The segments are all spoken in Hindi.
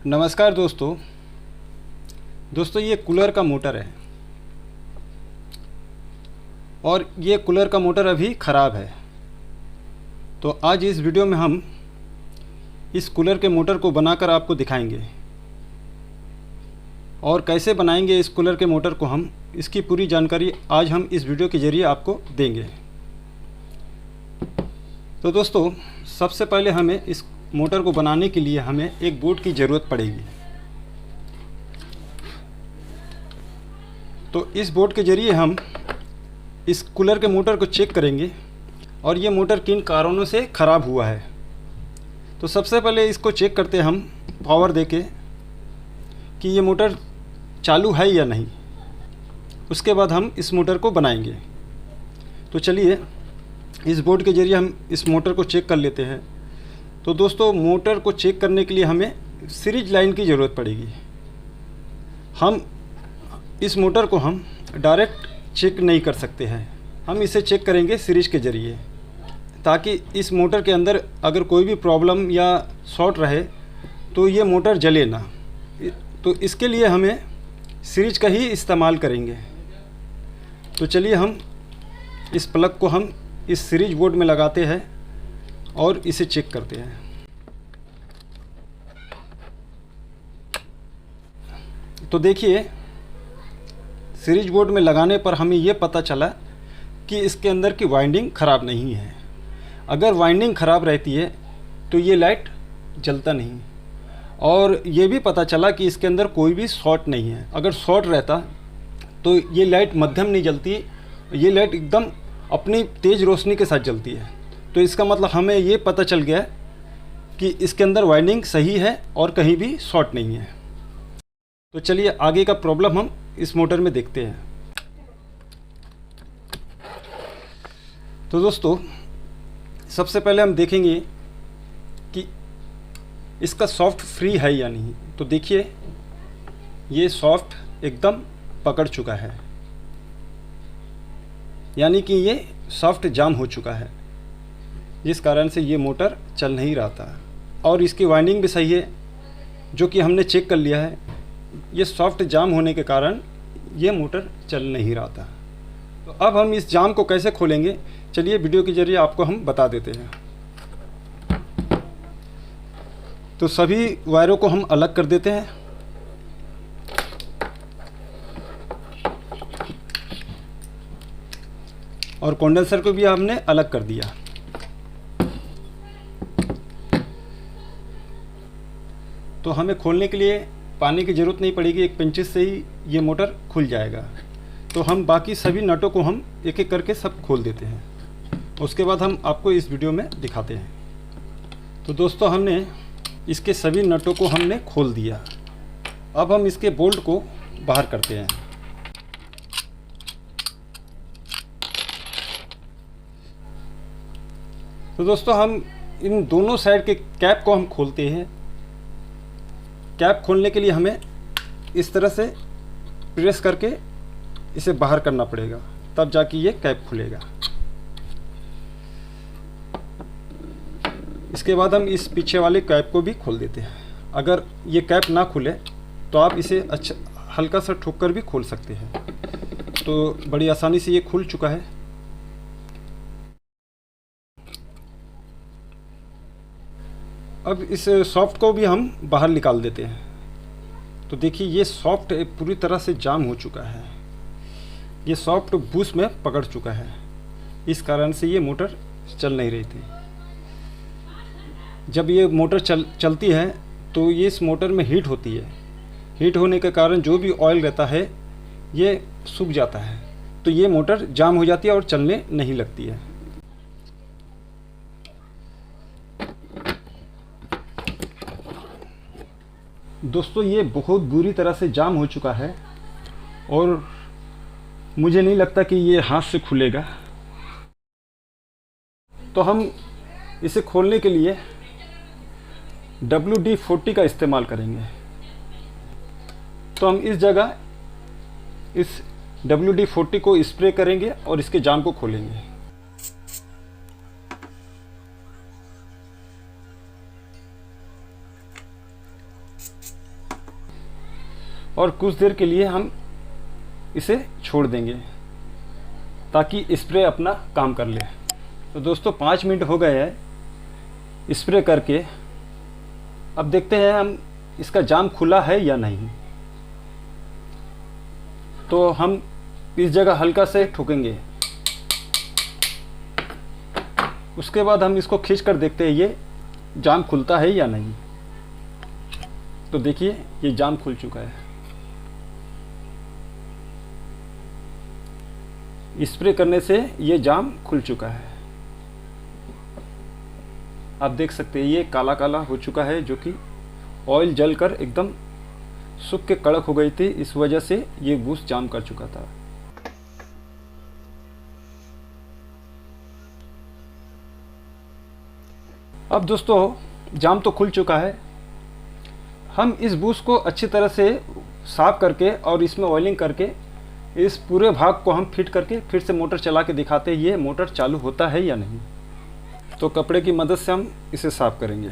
नमस्कार दोस्तों ये कूलर का मोटर है और ये कूलर का मोटर अभी ख़राब है। तो आज इस वीडियो में हम इस कूलर के मोटर को बनाकर आपको दिखाएंगे और कैसे बनाएंगे इस कूलर के मोटर को हम, इसकी पूरी जानकारी आज हम इस वीडियो के ज़रिए आपको देंगे। तो दोस्तों सबसे पहले हमें इस मोटर को बनाने के लिए हमें एक बोर्ड की ज़रूरत पड़ेगी। तो इस बोर्ड के ज़रिए हम इस कूलर के मोटर को चेक करेंगे और ये मोटर किन कारणों से ख़राब हुआ है। तो सबसे पहले इसको चेक करते हैं हम पावर देके कि ये मोटर चालू है या नहीं। उसके बाद हम इस मोटर को बनाएंगे। तो चलिए इस बोर्ड के ज़रिए हम इस मोटर को चेक कर लेते हैं। तो दोस्तों मोटर को चेक करने के लिए हमें सीरीज लाइन की ज़रूरत पड़ेगी। हम इस मोटर को हम डायरेक्ट चेक नहीं कर सकते हैं, हम इसे चेक करेंगे सीरीज के ज़रिए, ताकि इस मोटर के अंदर अगर कोई भी प्रॉब्लम या शॉर्ट रहे तो ये मोटर जले ना। तो इसके लिए हमें सीरीज का ही इस्तेमाल करेंगे। तो चलिए हम इस प्लग को हम इस सीरीज बोर्ड में लगाते हैं और इसे चेक करते हैं। तो देखिए सीरीज बोर्ड में लगाने पर हमें ये पता चला कि इसके अंदर की वाइंडिंग ख़राब नहीं है। अगर वाइंडिंग ख़राब रहती है तो ये लाइट जलता नहीं। और ये भी पता चला कि इसके अंदर कोई भी शॉर्ट नहीं है। अगर शॉर्ट रहता तो ये लाइट मध्यम नहीं जलती, ये लाइट एकदम अपनी तेज़ रोशनी के साथ जलती है। तो इसका मतलब हमें ये पता चल गया कि इसके अंदर वाइंडिंग सही है और कहीं भी शॉर्ट नहीं है। तो चलिए आगे का प्रॉब्लम हम इस मोटर में देखते हैं। तो दोस्तों सबसे पहले हम देखेंगे कि इसका सॉफ्ट फ्री है या नहीं। तो देखिए ये सॉफ्ट एकदम पकड़ चुका है, यानी कि ये सॉफ्ट जाम हो चुका है, जिस कारण से ये मोटर चल नहीं रहा था। और इसकी वाइंडिंग भी सही है, जो कि हमने चेक कर लिया है। ये सॉफ्ट जाम होने के कारण ये मोटर चल नहीं रहा था। तो अब हम इस जाम को कैसे खोलेंगे, चलिए वीडियो के ज़रिए आपको हम बता देते हैं। तो सभी वायरों को हम अलग कर देते हैं। और कंडेंसर को भी हमने अलग कर दिया। तो हमें खोलने के लिए पानी की ज़रूरत नहीं पड़ेगी, एक पेंचिस से ही ये मोटर खुल जाएगा। तो हम बाकी सभी नटों को हम एक एक करके सब खोल देते हैं, उसके बाद हम आपको इस वीडियो में दिखाते हैं। तो दोस्तों हमने इसके सभी नटों को हमने खोल दिया। अब हम इसके बोल्ट को बाहर करते हैं। तो दोस्तों हम इन दोनों साइड के कैप को हम खोलते हैं। कैप खोलने के लिए हमें इस तरह से प्रेस करके इसे बाहर करना पड़ेगा, तब जाके ये कैप खुलेगा। इसके बाद हम इस पीछे वाले कैप को भी खोल देते हैं। अगर ये कैप ना खुले तो आप इसे अच्छा हल्का सा ठोक कर भी खोल सकते हैं। तो बड़ी आसानी से ये खुल चुका है। अब इस सॉफ्ट को भी हम बाहर निकाल देते हैं। तो देखिए ये सॉफ्ट पूरी तरह से जाम हो चुका है, ये सॉफ्ट बूस्ट में पकड़ चुका है, इस कारण से ये मोटर चल नहीं रही थी। जब ये मोटर चलती है तो ये इस मोटर में हीट होती है। हीट होने के कारण जो भी ऑयल रहता है ये सूख जाता है, तो ये मोटर जाम हो जाती है और चलने नहीं लगती है। दोस्तों ये बहुत बुरी तरह से जाम हो चुका है और मुझे नहीं लगता कि ये हाथ से खुलेगा। तो हम इसे खोलने के लिए WD-40 का इस्तेमाल करेंगे। तो हम इस जगह इस WD-40 को स्प्रे करेंगे और इसके जाम को खोलेंगे। और कुछ देर के लिए हम इसे छोड़ देंगे ताकि स्प्रे अपना काम कर ले। तो दोस्तों 5 मिनट हो गए हैं स्प्रे करके। अब देखते हैं हम इसका जाम खुला है या नहीं। तो हम इस जगह हल्का से ठोकेंगे, उसके बाद हम इसको खींच कर देखते हैं ये जाम खुलता है या नहीं। तो देखिए ये जाम खुल चुका है। स्प्रे करने से ये जाम खुल चुका है। आप देख सकते हैं ये काला काला हो चुका है, जो कि ऑयल जलकर एकदम सूख के कड़क हो गई थी, इस वजह से ये बूस जाम कर चुका था। अब दोस्तों जाम तो खुल चुका है। हम इस बूस को अच्छी तरह से साफ करके और इसमें ऑयलिंग करके इस पूरे भाग को हम फिट करके फिर से मोटर चला के दिखाते हैं ये मोटर चालू होता है या नहीं। तो कपड़े की मदद से हम इसे साफ करेंगे।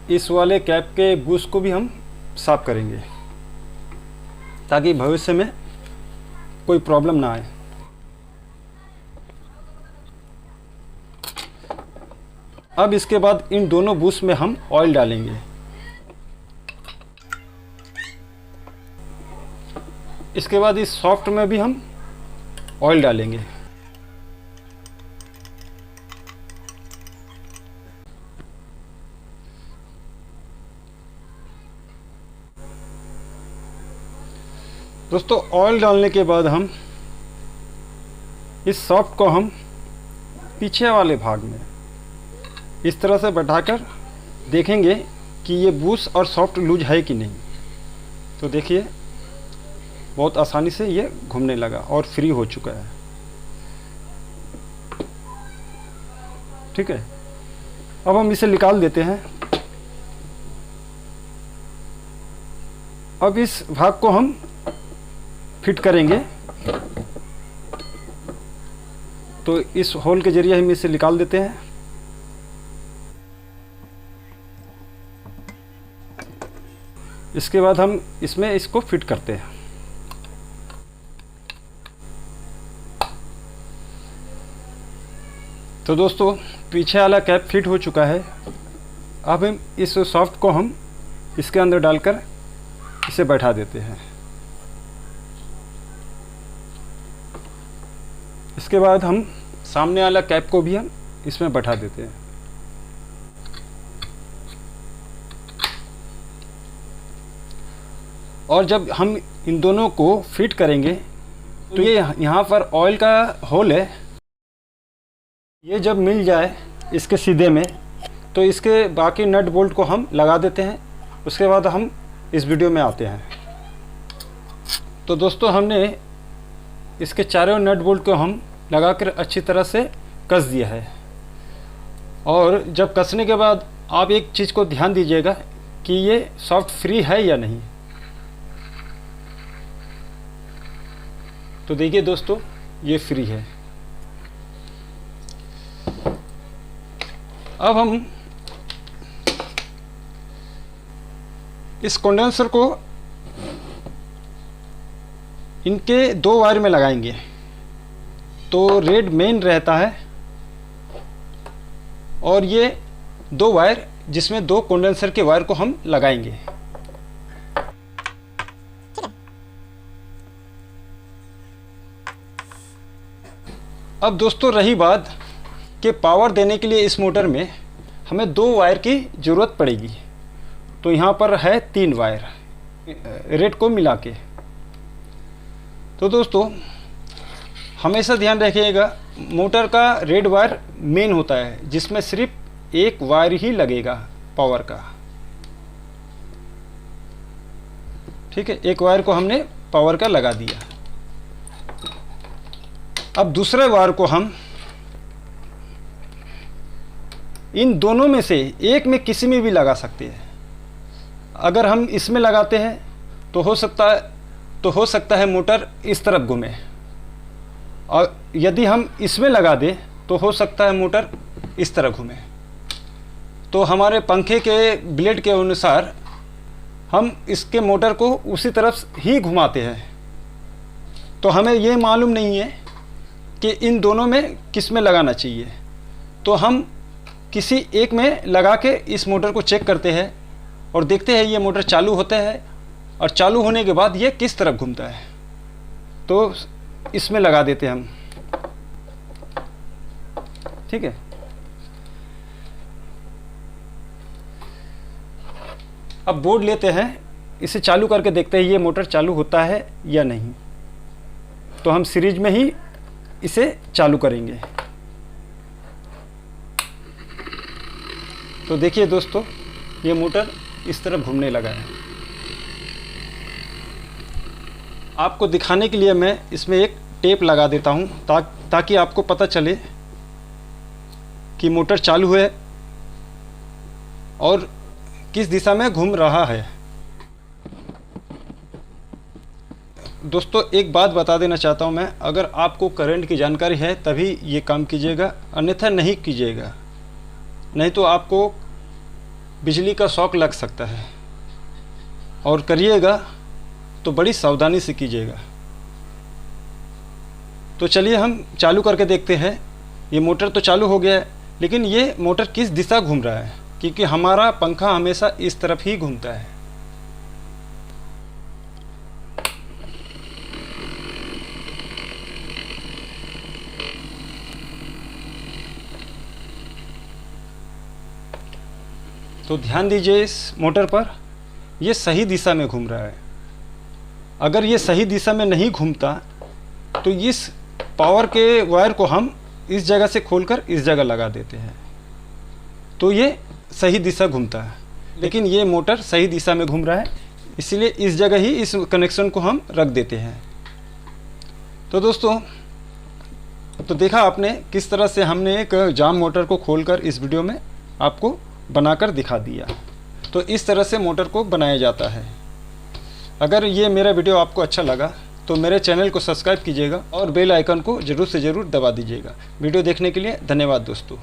इस वाले कैप के बूस को भी हम साफ करेंगे ताकि भविष्य में कोई प्रॉब्लम ना आए। अब इसके बाद इन दोनों बूस में हम ऑयल डालेंगे। इसके बाद इस सॉफ्ट में भी हम ऑयल डालेंगे। दोस्तों ऑयल डालने के बाद हम इस सॉफ्ट को हम पीछे वाले भाग में इस तरह से बैठाकर देखेंगे कि ये बूस और सॉफ्ट लूज है कि नहीं। तो देखिए बहुत आसानी से ये घूमने लगा और फ्री हो चुका है। ठीक है, अब हम इसे निकाल देते हैं। अब इस भाग को हम फिट करेंगे। तो इस होल के जरिए हम इसे निकाल देते हैं। इसके बाद हम इसमें इसको फिट करते हैं। तो दोस्तों पीछे वाला कैप फिट हो चुका है। अब हम इस सॉफ्ट को हम इसके अंदर डालकर इसे बैठा देते हैं। इसके बाद हम सामने वाला कैप को भी हम इसमें बैठा देते हैं। और जब हम इन दोनों को फिट करेंगे तो ये यहाँ पर ऑयल का होल है, ये जब मिल जाए इसके सीधे में तो इसके बाकी नट बोल्ट को हम लगा देते हैं। उसके बाद हम इस वीडियो में आते हैं। तो दोस्तों हमने इसके चारों नट बोल्ट को हम लगाकर अच्छी तरह से कस दिया है। और जब कसने के बाद आप एक चीज़ को ध्यान दीजिएगा कि ये सॉफ्ट फ्री है या नहीं। तो देखिए दोस्तों ये फ्री है। अब हम इस कंडेंसर को इनके 2 वायर में लगाएंगे। तो रेड मेन रहता है और ये 2 वायर जिसमें 2 कंडेंसर के वायर को हम लगाएंगे। अब दोस्तों रही बात कि पावर देने के लिए इस मोटर में हमें 2 वायर की ज़रूरत पड़ेगी। तो यहाँ पर है 3 वायर रेड को मिला के। तो दोस्तों हमेशा ध्यान रखिएगा मोटर का रेड वायर मेन होता है जिसमें सिर्फ 1 वायर ही लगेगा पावर का। ठीक है, 1 वायर को हमने पावर का लगा दिया। अब दूसरे वायर को हम इन दोनों में से एक में किसी में भी लगा सकते हैं। अगर हम इसमें लगाते हैं तो हो सकता है तो हो सकता है मोटर इस तरफ घूमे, और यदि हम इसमें लगा दें तो हो सकता है मोटर इस तरह घूमे। तो हमारे पंखे के ब्लेड के अनुसार हम इसके मोटर को उसी तरफ ही घुमाते हैं। तो हमें ये मालूम नहीं है कि इन दोनों में किस में लगाना चाहिए। तो हम किसी एक में लगा के इस मोटर को चेक करते हैं और देखते हैं ये मोटर चालू होता है, और चालू होने के बाद ये किस तरफ घूमता है। तो इसमें लगा देते हैं हम, ठीक है। अब बोर्ड लेते हैं, इसे चालू करके देखते हैं ये मोटर चालू होता है या नहीं। तो हम सीरीज में ही इसे चालू करेंगे। तो देखिए दोस्तों, ये मोटर इस तरफ घूमने लगा है। आपको दिखाने के लिए मैं इसमें एक टेप लगा देता हूँ ताकि आपको पता चले कि मोटर चालू है और किस दिशा में घूम रहा है। दोस्तों एक बात बता देना चाहता हूँ मैं, अगर आपको करंट की जानकारी है तभी ये काम कीजिएगा, अन्यथा नहीं कीजिएगा, नहीं तो आपको बिजली का शॉक लग सकता है। और करिएगा तो बड़ी सावधानी से कीजिएगा। तो चलिए हम चालू करके देखते हैं। ये मोटर तो चालू हो गया है, लेकिन ये मोटर किस दिशा घूम रहा है, क्योंकि हमारा पंखा हमेशा इस तरफ ही घूमता है। तो ध्यान दीजिए इस मोटर पर, ये सही दिशा में घूम रहा है। अगर ये सही दिशा में नहीं घूमता तो इस पावर के वायर को हम इस जगह से खोलकर इस जगह लगा देते हैं, तो ये सही दिशा घूमता है। लेकिन ये मोटर सही दिशा में घूम रहा है, इसलिए इस जगह ही इस कनेक्शन को हम रख देते हैं। तो दोस्तों, तो देखा आपने किस तरह से हमने एक जाम मोटर को खोलकर इस वीडियो में आपको बनाकर दिखा दिया। तो इस तरह से मोटर को बनाया जाता है। अगर ये मेरा वीडियो आपको अच्छा लगा तो मेरे चैनल को सब्सक्राइब कीजिएगा और बेल आइकन को ज़रूर से ज़रूर दबा दीजिएगा। वीडियो देखने के लिए धन्यवाद दोस्तों।